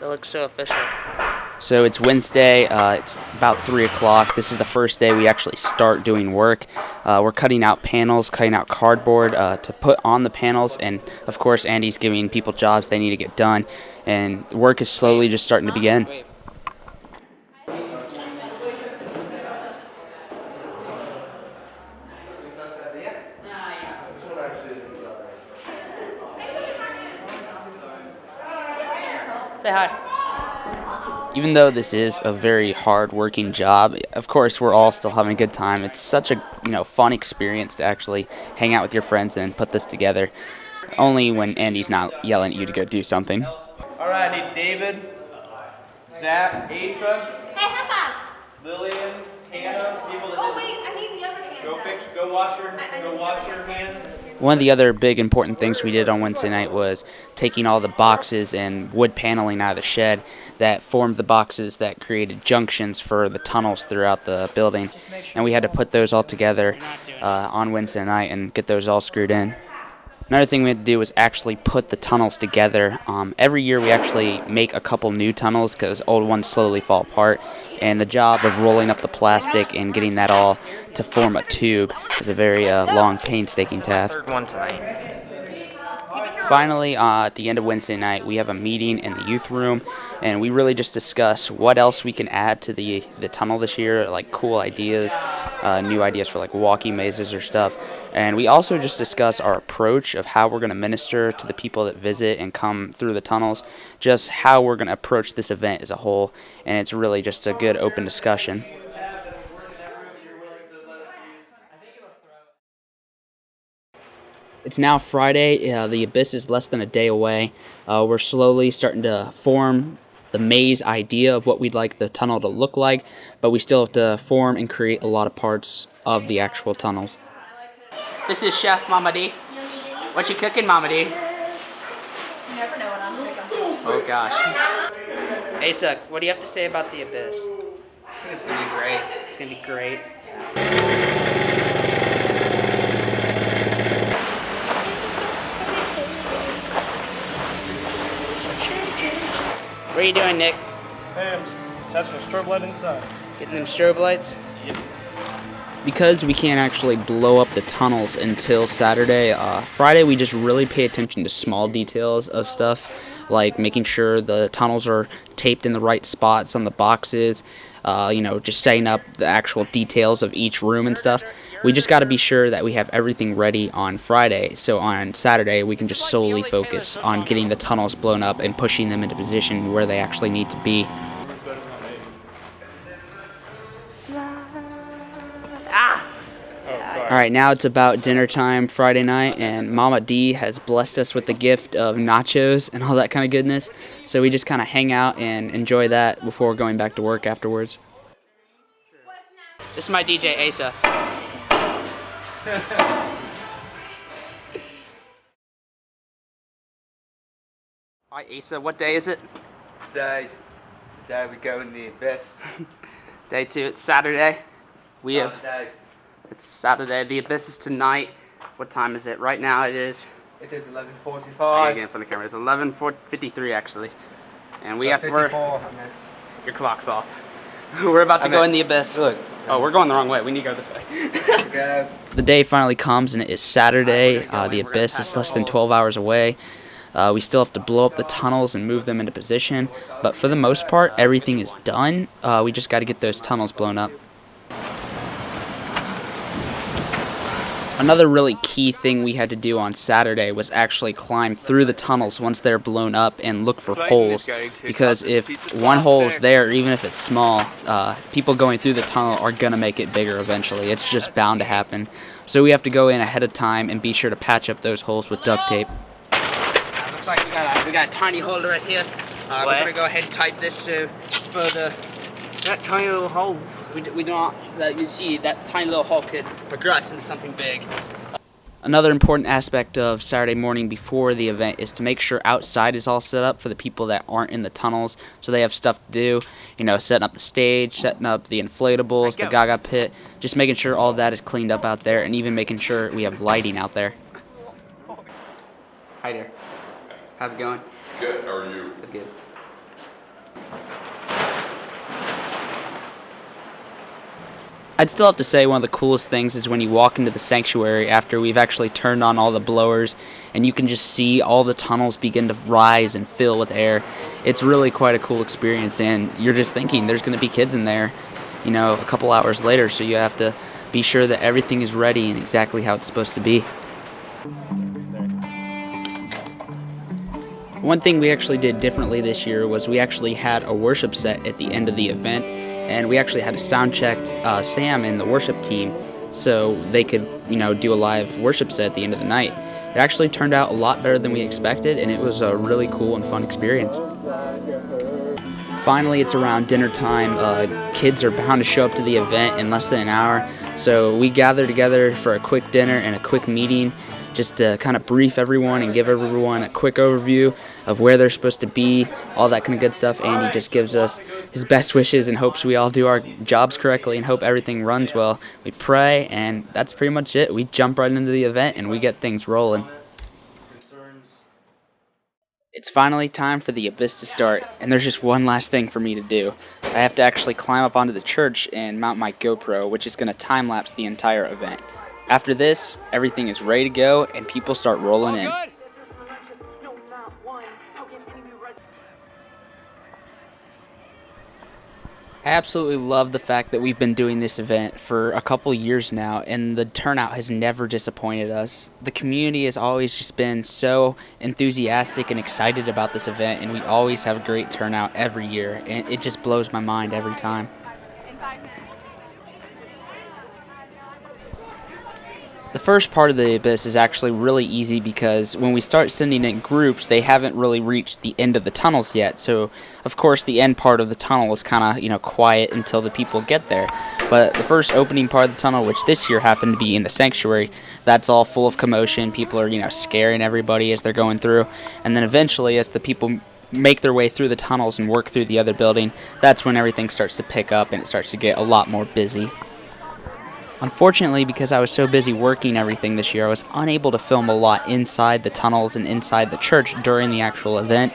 That looks so official. So it's Wednesday, it's about 3 o'clock. This is the first day we actually start doing work. We're cutting out panels, cutting out cardboard to put on the panels, and of course Andy's giving people jobs they need to get done, and work is slowly just starting to begin. Say hi. Even though this is a very hard-working job, of course we're all still having a good time. It's such a fun experience to actually hang out with your friends and put this together. Only when Andy's not yelling at you to go do something. All right, I need David, Zach, Asa, Hey, high five. Lillian, Hannah, people that Oh wait, I need the other hand. go wash your hands. One of the other big important things we did on Wednesday night was taking all the boxes and wood paneling out of the shed that formed the boxes that created junctions for the tunnels throughout the building. And we had to put those all together on Wednesday night and get those all screwed in. Another thing we had to do was actually put the tunnels together. Every year we actually make a couple new tunnels because old ones slowly fall apart. And the job of rolling up the plastic and getting that all to form a tube is a very long, painstaking task. Third one tonight. Finally, at the end of Wednesday night, we have a meeting in the youth room, and we really just discuss what else we can add to the tunnel this year, like cool ideas, new ideas for like walking mazes or stuff. And we also just discuss our approach of how we're going to minister to the people that visit and come through the tunnels, just how we're going to approach this event as a whole, and it's really just a good open discussion. It's now Friday. The Abyss is less than a day away. We're slowly starting to form the maze idea of what we'd like the tunnel to look like, but we still have to form and create a lot of parts of the actual tunnels. This is Chef Mama D. What you cooking, Mama D? You never know what I'm cooking. Oh gosh. Asa, what do you have to say about the Abyss? I think it's gonna be great. It's gonna be great. What are you doing, Nick? Hey, I'm just testing a strobe light inside. Getting them strobe lights? Because we can't actually blow up the tunnels until Saturday, Friday we just really pay attention to small details of stuff, like making sure the tunnels are taped in the right spots on the boxes, just setting up the actual details of each room and stuff. We just got to be sure that we have everything ready on Friday, so on Saturday we can just solely focus on getting the tunnels blown up and pushing them into position where they actually need to be. Alright, now it's about dinner time Friday night, and Mama D has blessed us with the gift of nachos and all that kind of goodness, so we just kind of hang out and enjoy that before going back to work afterwards. This is my DJ, Asa. Alright, Asa, what day is it? Today we go in the Abyss. Day 2, it's Saturday. Saturday. It's Saturday. The Abyss is tonight. What time is it? Right now it is. It is Again 11:45. from the camera. It's 11:53 actually, and we have 54. your clock's off. We're about to go in the Abyss. Look. Oh, we're going the wrong way. We need to go this way. Go. The day finally comes, and it is Saturday. The Abyss is less than 12 hours away. We still have to blow up the tunnels and move them into position, but for the most part, everything is done. We just got to get those tunnels blown up. Another really key thing we had to do on Saturday was actually climb through the tunnels once they're blown up and look for holes, because if one hole is there, even if it's small, people going through the tunnel are going to make it bigger eventually. It's just bound to happen. So we have to go in ahead of time and be sure to patch up those holes with duct tape. Looks like we got a tiny hole right here. We're gonna go ahead and type this further. That tiny little hole. We do not. You see, that tiny little hole could progress into something big. Another important aspect of Saturday morning before the event is to make sure outside is all set up for the people that aren't in the tunnels, so they have stuff to do, you know, setting up the stage, setting up the inflatables, the Gaga pit, just making sure all that is cleaned up out there, and even making sure we have lighting out there. Hi there. How's it going? Good, how are you? It's good. I'd still have to say one of the coolest things is when you walk into the sanctuary after we've actually turned on all the blowers and you can just see all the tunnels begin to rise and fill with air. It's really quite a cool experience, and you're just thinking there's going to be kids in there, you know, a couple hours later, so you have to be sure that everything is ready and exactly how it's supposed to be. One thing we actually did differently this year was we actually had a worship set at the end of the event, and we actually had to sound check Sam and the worship team so they could, you know, do a live worship set at the end of the night. It actually turned out a lot better than we expected, and it was a really cool and fun experience. Finally, it's around dinner time. Kids are bound to show up to the event in less than an hour, so we gather together for a quick dinner and a quick meeting just to kind of brief everyone and give everyone a quick overview of where they're supposed to be, all that kind of good stuff. Andy just gives us his best wishes and hopes we all do our jobs correctly and hope everything runs well. We pray, and that's pretty much it. We jump right into the event and we get things rolling. It's finally time for the Abyss to start, and there's just one last thing for me to do. I have to actually climb up onto the church and mount my GoPro, which is going to time-lapse the entire event. After this, everything is ready to go, and people start rolling in. I absolutely love the fact that we've been doing this event for a couple years now, and the turnout has never disappointed us. The community has always just been so enthusiastic and excited about this event, and we always have a great turnout every year, and it just blows my mind every time. The first part of the Abyss is actually really easy because when we start sending in groups, they haven't really reached the end of the tunnels yet. So, of course, the end part of the tunnel is kind of, you know, quiet until the people get there. But the first opening part of the tunnel, which this year happened to be in the sanctuary, that's all full of commotion. People are, you know, scaring everybody as they're going through. And then eventually, as the people make their way through the tunnels and work through the other building, that's when everything starts to pick up and it starts to get a lot more busy. Unfortunately, because I was so busy working everything this year, I was unable to film a lot inside the tunnels and inside the church during the actual event.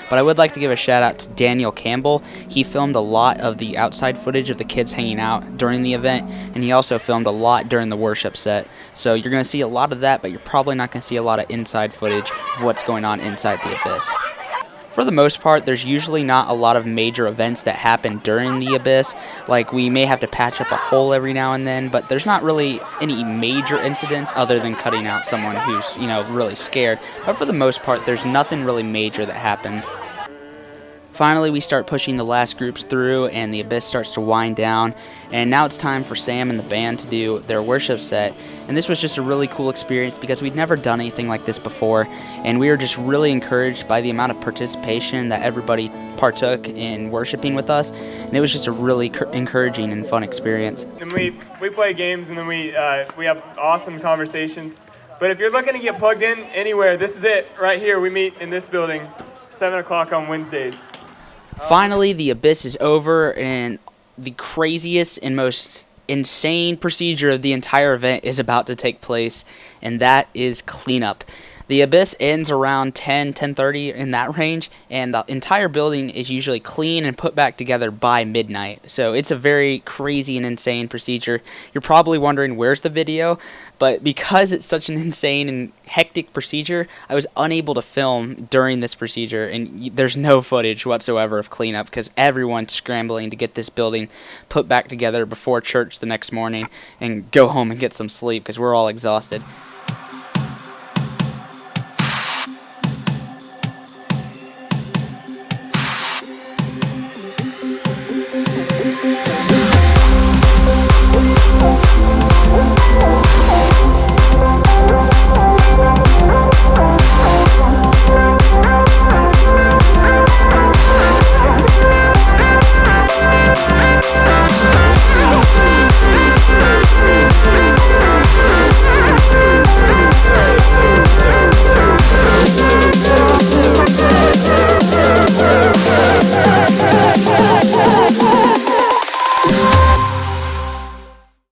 But I would like to give a shout out to Daniel Campbell. He filmed a lot of the outside footage of the kids hanging out during the event, and he also filmed a lot during the worship set. So you're going to see a lot of that, but you're probably not going to see a lot of inside footage of what's going on inside the Abyss. For the most part, there's usually not a lot of major events that happen during the Abyss. Like, we may have to patch up a hole every now and then, but there's not really any major incidents other than cutting out someone who's, you know, really scared. But for the most part, there's nothing really major that happens. Finally, we start pushing the last groups through, and the Abyss starts to wind down. And now it's time for Sam and the band to do their worship set. And this was just a really cool experience because we'd never done anything like this before. And we were just really encouraged by the amount of participation that everybody partook in worshiping with us. And it was just a really encouraging and fun experience. And we play games, and then we have awesome conversations. But if you're looking to get plugged in anywhere, this is it right here. We meet in this building, 7 o'clock on Wednesdays. Finally, the Abyss is over, and the craziest and most insane procedure of the entire event is about to take place, and that is cleanup. The Abyss ends around 10:30 in that range, and the entire building is usually clean and put back together by midnight. So it's a very crazy and insane procedure. You're probably wondering, where's the video? But because it's such an insane and hectic procedure, I was unable to film during this procedure, and there's no footage whatsoever of cleanup because everyone's scrambling to get this building put back together before church the next morning and go home and get some sleep because we're all exhausted.